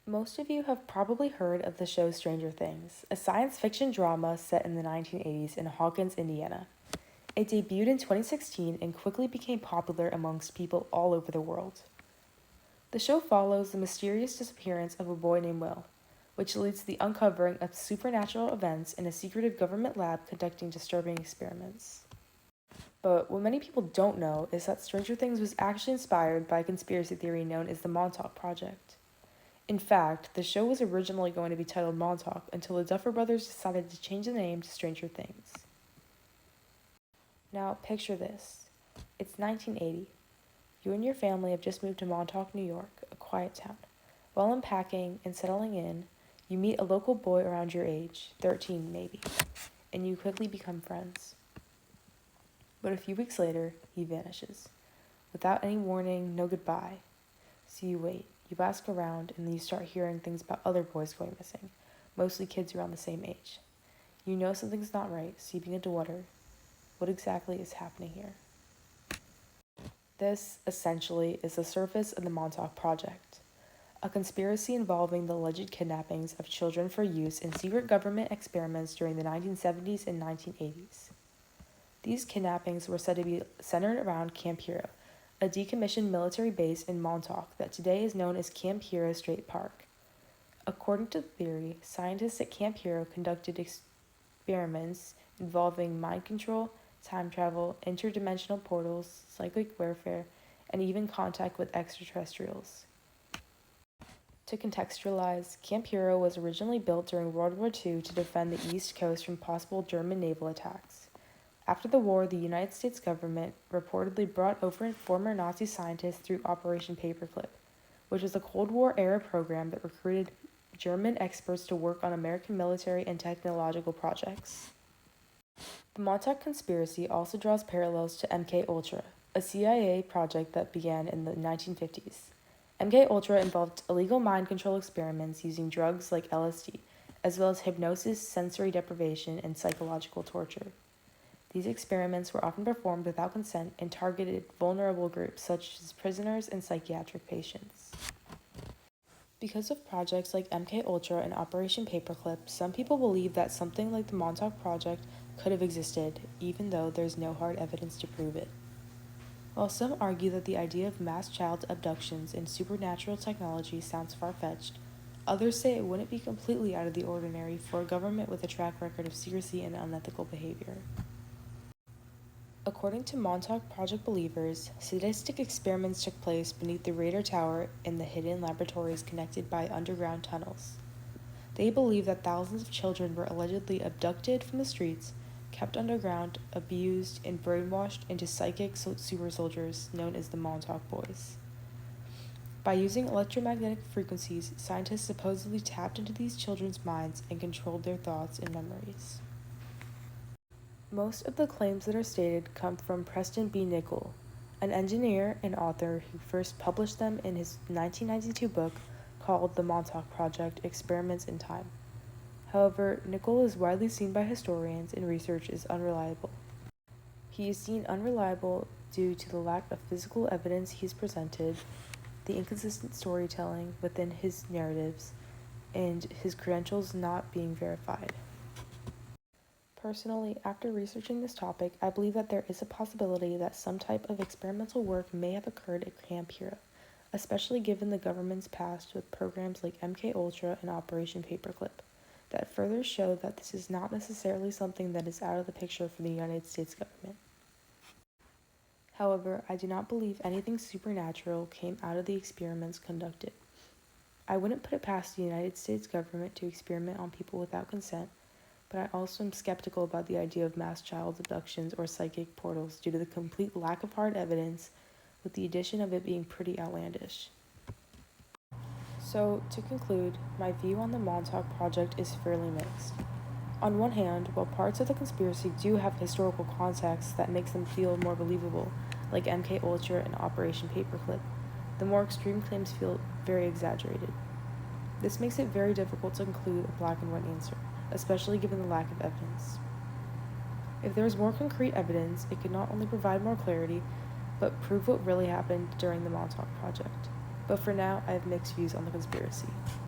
Most of you have probably heard of the show Stranger Things, a science fiction drama set in the 1980s in Hawkins, Indiana. It debuted in 2016 and quickly became popular amongst people all over the world. The show follows the mysterious disappearance of a boy named Will, which leads to the uncovering of supernatural events in a secretive government lab conducting disturbing experiments. But what many people don't know is that Stranger Things was actually inspired by a conspiracy theory known as the Montauk Project. In fact, the show was originally going to be titled Montauk until the Duffer Brothers decided to change the name to Stranger Things. Now, picture this. It's 1980. You and your family have just moved to Montauk, New York, a quiet town. While unpacking and settling in, you meet a local boy around your age, 13 maybe, and you quickly become friends. But a few weeks later, he vanishes. Without any warning, no goodbye. So you wait. You ask around, and then you start hearing things about other boys going missing, mostly kids around the same age. You know something's not right, so you begin to wonder, what exactly is happening here? This, essentially, is the surface of the Montauk Project, a conspiracy involving the alleged kidnappings of children for use in secret government experiments during the 1970s and 1980s. These kidnappings were said to be centered around Camp Hero, a decommissioned military base in Montauk that today is known as Camp Hero State Park. According to the theory, scientists at Camp Hero conducted experiments involving mind control, time travel, interdimensional portals, psychic warfare, and even contact with extraterrestrials. To contextualize, Camp Hero was originally built during World War II to defend the East Coast from possible German naval attacks. After the war, the United States government reportedly brought over former Nazi scientists through Operation Paperclip, which was a Cold War-era program that recruited German experts to work on American military and technological projects. The Montauk conspiracy also draws parallels to MK-Ultra, a CIA project that began in the 1950s. MK-Ultra involved illegal mind control experiments using drugs like LSD, as well as hypnosis, sensory deprivation, and psychological torture. These experiments were often performed without consent and targeted vulnerable groups such as prisoners and psychiatric patients. Because of projects like MK-Ultra and Operation Paperclip, some people believe that something like the Montauk Project could have existed, even though there's no hard evidence to prove it. While some argue that the idea of mass child abductions and supernatural technology sounds far-fetched, others say it wouldn't be completely out of the ordinary for a government with a track record of secrecy and unethical behavior. According to Montauk Project believers, sadistic experiments took place beneath the radar tower in the hidden laboratories connected by underground tunnels. They believe that thousands of children were allegedly abducted from the streets, kept underground, abused, and brainwashed into psychic super soldiers known as the Montauk Boys. By using electromagnetic frequencies, scientists supposedly tapped into these children's minds and controlled their thoughts and memories. Most of the claims that are stated come from Preston B. Nichol, an engineer and author who first published them in his 1992 book called The Montauk Project: Experiments in Time. However, Nichol is widely seen by historians and research as unreliable. He is seen unreliable due to the lack of physical evidence he's presented, the inconsistent storytelling within his narratives, and his credentials not being verified. Personally, after researching this topic, I believe that there is a possibility that some type of experimental work may have occurred at Camp Hero, especially given the government's past with programs like MK-Ultra and Operation Paperclip, that further show that this is not necessarily something that is out of the picture for the United States government. However, I do not believe anything supernatural came out of the experiments conducted. I wouldn't put it past the United States government to experiment on people without consent, but I also am skeptical about the idea of mass child abductions or psychic portals due to the complete lack of hard evidence, with the addition of it being pretty outlandish. So, to conclude, my view on the Montauk Project is fairly mixed. On one hand, while parts of the conspiracy do have historical context that makes them feel more believable, like MK-Ultra and Operation Paperclip, the more extreme claims feel very exaggerated. This makes it very difficult to conclude a black and white answer, especially given the lack of evidence. If there is more concrete evidence, it could not only provide more clarity, but prove what really happened during the Montauk Project. But for now, I have mixed views on the conspiracy.